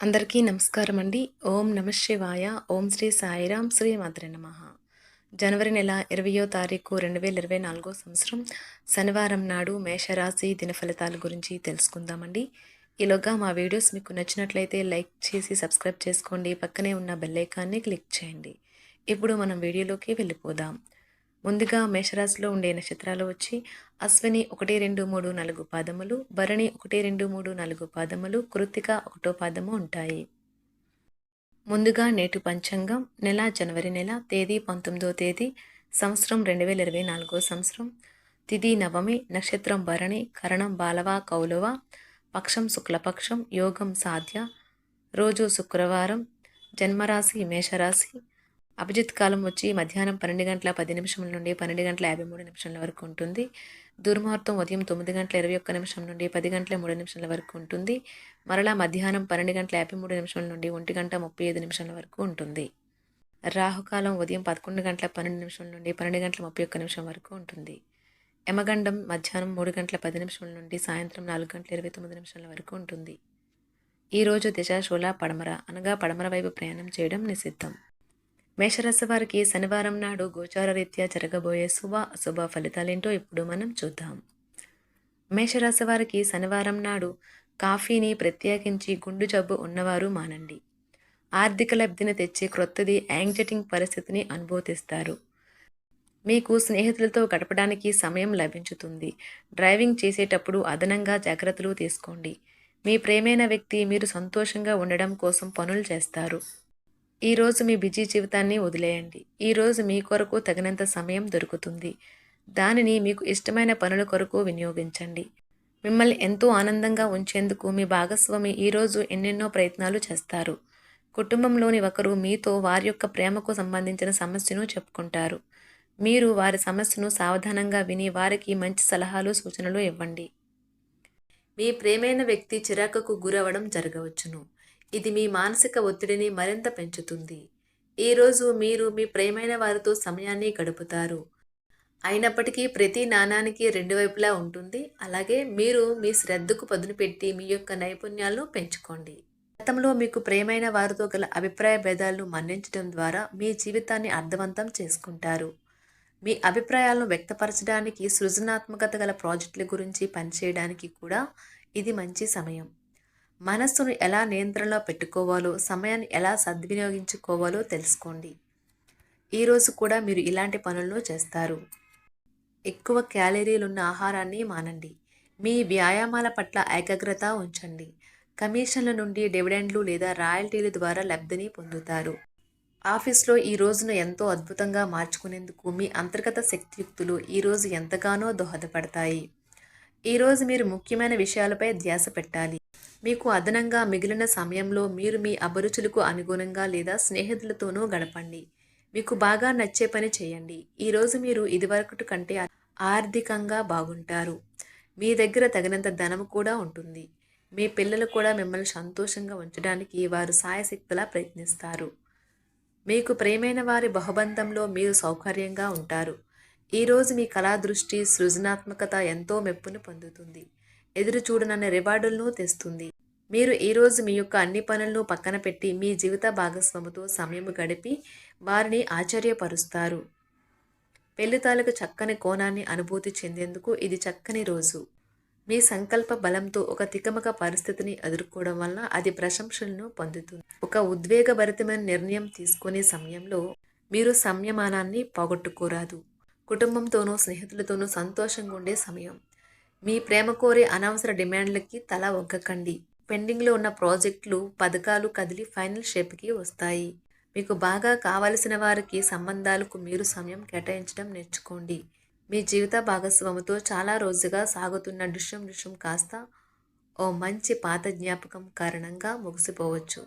అందరికీ నమస్కారం అండి. ఓం నమ శివాయ. ఓం శ్రీ సాయిరాం. శ్రీ మాత్రే నమః. జనవరి నెల 20వ తారీఖు 2024 సంవత్సరం శనివారం నాడు మేషరాశి దిన ఫలితాల గురించి తెలుసుకుందామండి. ఈలోగా మా వీడియోస్ మీకు నచ్చినట్లయితే లైక్ చేసి సబ్స్క్రైబ్ చేసుకోండి. పక్కనే ఉన్న బెల్ ఐకాన్ని క్లిక్ చేయండి. ఇప్పుడు మనం వీడియోలోకి వెళ్ళిపోదాం. ముందుగా మేషరాశిలో ఉండే నక్షత్రాలు వచ్చి అశ్విని 1, 2, 3, 4 పాదములు, భరణి 1, 2, 3, 4 పాదములు, కృత్తిక 1వ పాదము ఉంటాయి. ముందుగా నేటి పంచాంగం నెల జనవరి నెల, తేదీ 19వ తేదీ, సంవత్సరం 2024 సంవత్సరం, తిథి నవమి, నక్షత్రం భరణి, కరణం బాలవ కౌలవ, పక్షం శుక్లపక్షం, యోగం సాధ్య, రోజు శుక్రవారం, జన్మరాశి మేషరాశి, అభిజిత్ కాలం వచ్చి మధ్యాహ్నం 12:10 నుండి 12:53 వరకు ఉంటుంది. దుర్ముహూర్తం ఉదయం 9:21 నుండి 10:03 వరకు ఉంటుంది. మరలా మధ్యాహ్నం 12:53 నుండి 1:35 వరకు ఉంటుంది. రాహుకాలం ఉదయం 11:12 నుండి 12:31 వరకు ఉంటుంది. యమగండం మధ్యాహ్నం 3:10 నుండి సాయంత్రం 4:29 వరకు ఉంటుంది. ఈరోజు దిశాశూల పడమర అనగా పడమర వైపు ప్రయాణం చేయడం నిషిద్ధం. మేషరాశి వారికి శనివారం నాడు గోచార రీత్యా జరగబోయే శుభ అశుభ ఫలితాలేంటో ఇప్పుడు మనం చూద్దాం. మేషరాశి వారికి శనివారం నాడు కాఫీని ప్రత్యేకించి గుండు జబ్బు ఉన్నవారు మానండి. ఆర్థిక లబ్ధిని తెచ్చి క్రొత్తది యాంగ్జైటింగ్ పరిస్థితిని అనుభూతిస్తారు. మీకు స్నేహితులతో గడపడానికి సమయం లభించుతుంది. డ్రైవింగ్ చేసేటప్పుడు అదనంగా జాగ్రత్తలు తీసుకోండి. మీ ప్రేమైన వ్యక్తి మీరు సంతోషంగా ఉండడం కోసం పనులు చేస్తారు. ఈరోజు మీ బిజీ జీవితాన్ని వదిలేయండి. ఈరోజు మీ కొరకు తగినంత సమయం దొరుకుతుంది. దానిని మీకు ఇష్టమైన పనుల కొరకు వినియోగించండి. మిమ్మల్ని ఎంతో ఆనందంగా ఉంచేందుకు మీ భాగస్వామి ఈరోజు ఎన్నెన్నో ప్రయత్నాలు చేస్తారు. కుటుంబంలోని ఒకరు మీతో వారి యొక్క ప్రేమకు సంబంధించిన సమస్యను చెప్పుకుంటారు. మీరు వారి సమస్యను సావధానంగా విని వారికి మంచి సలహాలు సూచనలు ఇవ్వండి. మీ ప్రేమైన వ్యక్తి చిరాకుకు గురవడం జరగవచ్చును. ఇది మీ మానసిక ఒత్తిడిని మరింత పెంచుతుంది. ఈరోజు మీరు మీ ప్రియమైన వారితో సమయాన్ని గడుపుతారు. అయినప్పటికీ ప్రతి నాణానికి రెండు వైపులా ఉంటుంది. అలాగే మీరు మీ శ్రద్ధకు పదును పెట్టి మీ యొక్క నైపుణ్యాలను పెంచుకోండి. గతంలో మీకు ప్రియమైన వారితో గల అభిప్రాయ భేదాలను మన్నించడం ద్వారా మీ జీవితాన్ని అర్థవంతం చేసుకుంటారు. మీ అభిప్రాయాలను వ్యక్తపరచడానికి, సృజనాత్మకత గల ప్రాజెక్టుల గురించి పనిచేయడానికి కూడా ఇది మంచి సమయం. మనస్సును ఎలా నియంత్రణలో పెట్టుకోవాలో, సమయాన్ని ఎలా సద్వినియోగించుకోవాలో తెలుసుకోండి. ఈరోజు కూడా మీరు ఇలాంటి పనులను చేస్తారు. ఎక్కువ క్యాలరీలున్న ఆహారాన్ని మానండి. మీ వ్యాయామాల పట్ల ఏకాగ్రత ఉంచండి. కమిషన్ల నుండి డివిడెండ్లు లేదా రాయల్టీల ద్వారా లబ్ధిని పొందుతారు. ఆఫీస్లో ఈ రోజును ఎంతో అద్భుతంగా మార్చుకునేందుకు మీ అంతర్గత శక్తియుక్తులు ఈరోజు ఎంతగానో దోహదపడతాయి. ఈరోజు మీరు ముఖ్యమైన విషయాలపై ధ్యాస పెట్టాలి. మీకు అదనంగా మిగిలిన సమయంలో మీరు మీ అభిరుచులకు అనుగుణంగా లేదా స్నేహితులతోనూ గడపండి. మీకు బాగా నచ్చే పని చేయండి. ఈరోజు మీరు ఇదివరకటి కంటే ఆర్థికంగా బాగుంటారు. మీ దగ్గర తగినంత ధనం కూడా ఉంటుంది. మీ పిల్లలు కూడా మిమ్మల్ని సంతోషంగా ఉంచడానికి వారు సాయశక్తులా ప్రయత్నిస్తారు. మీకు ప్రియమైన వారి బహుబంధంలో మీరు సౌకర్యంగా ఉంటారు. ఈరోజు మీ కళా దృష్టి, సృజనాత్మకత ఎంతో మెప్పును పొందుతుంది. ఎదురు చూడనన్న రివార్డులను తెస్తుంది. మీరు ఈరోజు మీ యొక్క అన్ని పనులను పక్కన పెట్టి మీ జీవిత భాగస్వామితో సమయం గడిపి వారిని ఆశ్చర్యపరుస్తారు. పెళ్లి తాలూకు చక్కని కోణాన్ని అనుభూతి చెందేందుకు ఇది చక్కని రోజు. మీ సంకల్ప బలంతో ఒక తికమక పరిస్థితిని ఎదుర్కోవడం వలన అది ప్రశంసలను పొందుతుంది. ఒక ఉద్వేగభరితమైన నిర్ణయం తీసుకునే సమయంలో మీరు సంయమనాన్ని పోగొట్టుకోరాదు. కుటుంబంతోనూ స్నేహితులతోనూ సంతోషంగా ఉండే సమయం. మీ ప్రేమ కోరే అనవసర డిమాండ్లకి తల ఒగ్గకండి. పెండింగ్లో ఉన్న ప్రాజెక్టులు, పథకాలు కదిలి ఫైనల్ షేప్కి వస్తాయి. మీకు బాగా కావలసిన వారికి సంబంధాలకు మీరు సమయం కేటాయించడం నేర్చుకోండి. మీ జీవిత భాగస్వామితో చాలా రోజుగా సాగుతున్న డిష్యం కాస్త ఓ మంచి పాత జ్ఞాపకం కారణంగా ముగిసిపోవచ్చు.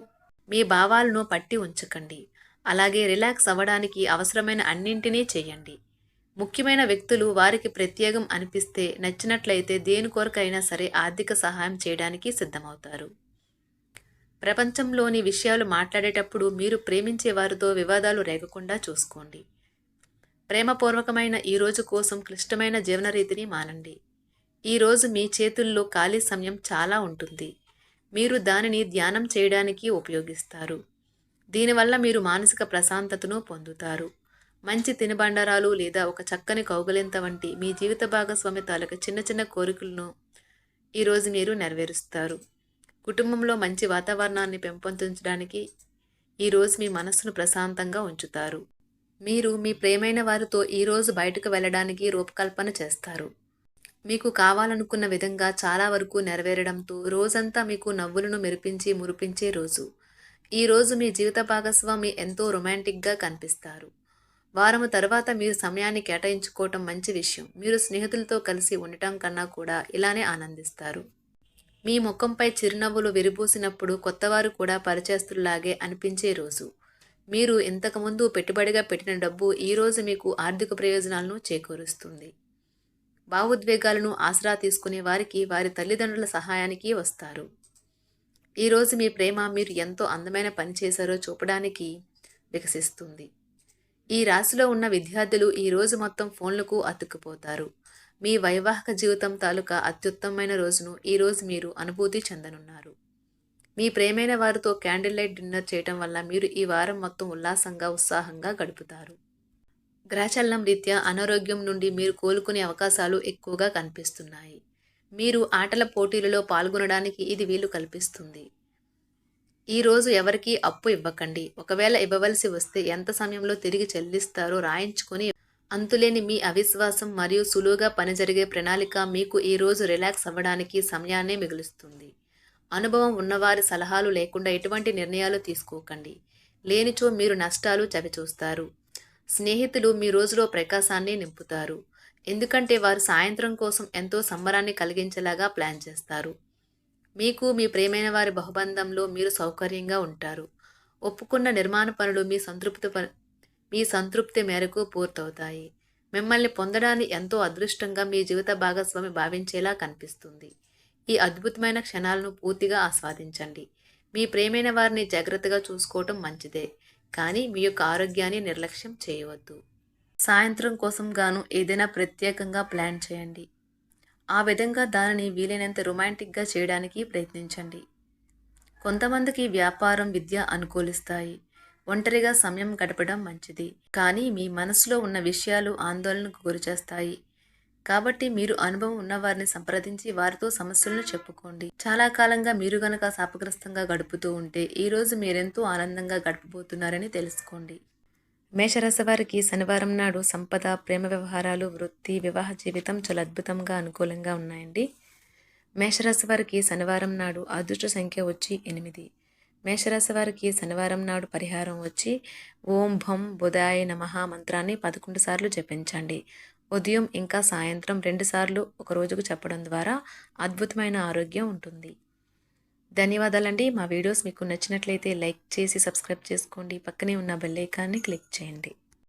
మీ భావాలను పట్టి ఉంచకండి. అలాగే రిలాక్స్ అవ్వడానికి అవసరమైన అన్నింటినీ చేయండి. ముఖ్యమైన వ్యక్తులు వారికి ప్రత్యేకం అనిపిస్తే, నచ్చినట్లయితే దేని కొరకైనా సరే ఆర్థిక సహాయం చేయడానికి సిద్ధమవుతారు. ప్రపంచంలోని విషయాలు మాట్లాడేటప్పుడు మీరు ప్రేమించే వారితో వివాదాలు రేగకుండా చూసుకోండి. ప్రేమపూర్వకమైన ఈ రోజు కోసం క్లిష్టమైన జీవనరీతిని మానండి. ఈరోజు మీ చేతుల్లో ఖాళీ సమయం చాలా ఉంటుంది. మీరు దానిని ధ్యానం చేయడానికి ఉపయోగిస్తారు. దీనివల్ల మీరు మానసిక ప్రశాంతతను పొందుతారు. మంచి తినుబండారాలు లేదా ఒక చక్కని కౌగిలింత వంటి మీ జీవిత భాగస్వామి తాలూకు చిన్న చిన్న కోరికలను ఈరోజు మీరు నెరవేరుస్తారు. కుటుంబంలో మంచి వాతావరణాన్ని పెంపొందించడానికి ఈరోజు మీ మనస్సును ప్రశాంతంగా ఉంచుతారు. మీరు మీ ప్రియమైన వారితో ఈరోజు బయటకు వెళ్ళడానికి రూపకల్పన చేస్తారు. మీకు కావాలనుకున్న విధంగా చాలా వరకు నెరవేరడంతో రోజంతా మీకు నవ్వులను మురిపించే రోజు. ఈరోజు మీ జీవిత భాగస్వామి ఎంతో రొమాంటిక్గా కనిపిస్తారు. వారము తర్వాత మీరు సమయాన్ని కేటాయించుకోవటం మంచి విషయం. మీరు స్నేహితులతో కలిసి ఉండటం కన్నా కూడా ఇలానే ఆనందిస్తారు. మీ ముఖంపై చిరునవ్వులు విరిబూసినప్పుడు కొత్తవారు కూడా పరిచయస్తుల్లాగే అనిపించే రోజు. మీరు ఇంతకుముందు పెట్టుబడిగా పెట్టిన డబ్బు ఈరోజు మీకు ఆర్థిక ప్రయోజనాలను చేకూరుస్తుంది. భావోద్వేగాలను ఆసరా తీసుకునే వారికి వారి తల్లిదండ్రుల సహాయానికి వస్తారు. ఈరోజు మీ ప్రేమ మీరు ఎంతో అందమైన పని చేశారో చూపడానికి వికసిస్తుంది. ఈ రాశిలో ఉన్న విద్యార్థులు ఈరోజు మొత్తం ఫోన్లకు అతుక్కుపోతారు. మీ వైవాహిక జీవితం తాలూకా అత్యుత్తమమైన రోజును ఈరోజు మీరు అనుభూతి చెందనున్నారు. మీ ప్రేమైన వారితో క్యాండిల్ లైట్ డిన్నర్ చేయటం వల్ల మీరు ఈ వారం మొత్తం ఉత్సాహంగా గడుపుతారు. గ్రహచలనం రీత్యా అనారోగ్యం నుండి మీరు కోలుకునే అవకాశాలు ఎక్కువగా కనిపిస్తున్నాయి. మీరు ఆటల పోటీలలో పాల్గొనడానికి ఇది వీలు కల్పిస్తుంది. ఈరోజు ఎవరికీ అప్పు ఇవ్వకండి. ఒకవేళ ఇవ్వవలసి వస్తే ఎంత సమయంలో తిరిగి చెల్లిస్తారో రాయించుకొని అంతులేని మీ అవిశ్వాసం మరియు సులువుగా పని జరిగే ప్రణాళిక మీకు ఈరోజు రిలాక్స్ అవ్వడానికి సమయాన్నే మిగులుస్తుంది. అనుభవం ఉన్నవారి సలహాలు లేకుండా ఎటువంటి నిర్ణయాలు తీసుకోకండి. లేనిచో మీరు నష్టాలు చవిచూస్తారు. స్నేహితులు మీ రోజులో ప్రకాశాన్ని నింపుతారు. ఎందుకంటే వారు సాయంత్రం కోసం ఎంతో సంబరాన్ని కలిగించేలాగా ప్లాన్ చేస్తారు. మీకు మీ ప్రియమైన వారి బహుబంధంలో మీరు సౌకర్యంగా ఉంటారు. ఒప్పుకున్న నిర్మాణ పనులు మీ సంతృప్తి మేరకు పూర్తవుతాయి. మిమ్మల్ని పొందడాన్ని ఎంతో అదృష్టంగా మీ జీవిత భాగస్వామి భావించేలా కనిపిస్తుంది. ఈ అద్భుతమైన క్షణాలను పూర్తిగా ఆస్వాదించండి. మీ ప్రియమైన వారిని జాగ్రత్తగా చూసుకోవటం మంచిదే, కానీ మీ యొక్క ఆరోగ్యాన్ని నిర్లక్ష్యం చేయవద్దు. సాయంత్రం కోసం గాను ఏదైనా ప్రత్యేకంగా ప్లాన్ చేయండి. ఆ విధంగా దానిని వీలైనంత రొమాంటిక్గా చేయడానికి ప్రయత్నించండి. కొంతమందికి వ్యాపారం, విద్య అనుకూలిస్తాయి. ఒంటరిగా సమయం గడపడం మంచిది, కానీ మీ మనసులో ఉన్న విషయాలు ఆందోళనకు గురిచేస్తాయి. కాబట్టి మీరు అనుభవం ఉన్నవారిని సంప్రదించి వారితో సమస్యలను చెప్పుకోండి. చాలా కాలంగా మీరు గనక శాపగ్రస్తంగా గడుపుతూ ఉంటే ఈరోజు మీరెంతో ఆనందంగా గడపబోతున్నారని తెలుసుకోండి. మేషరాశి వారికి శనివారం నాడు సంపద, ప్రేమ వ్యవహారాలు, వృత్తి, వివాహ జీవితం చాలా అద్భుతంగా అనుకూలంగా ఉన్నాయండి. మేషరాశి వారికి శనివారం నాడు అదృష్ట సంఖ్య వచ్చి 8. మేషరాశి వారికి శనివారం నాడు పరిహారం వచ్చి ఓం భం బుధాయ నమః మంత్రాన్ని 11 సార్లు జపించండి. ఉదయం ఇంకా సాయంత్రం 2 సార్లు ఒక రోజుకు చెప్పడం ద్వారా అద్భుతమైన ఆరోగ్యం ఉంటుంది. ధన్యవాదాలండి. మా వీడియోస్ మీకు నచ్చినట్లయితే లైక్ చేసి సబ్స్క్రైబ్ చేసుకోండి. పక్కనే ఉన్న బెల్ ఐకాన్ని క్లిక్ చేయండి.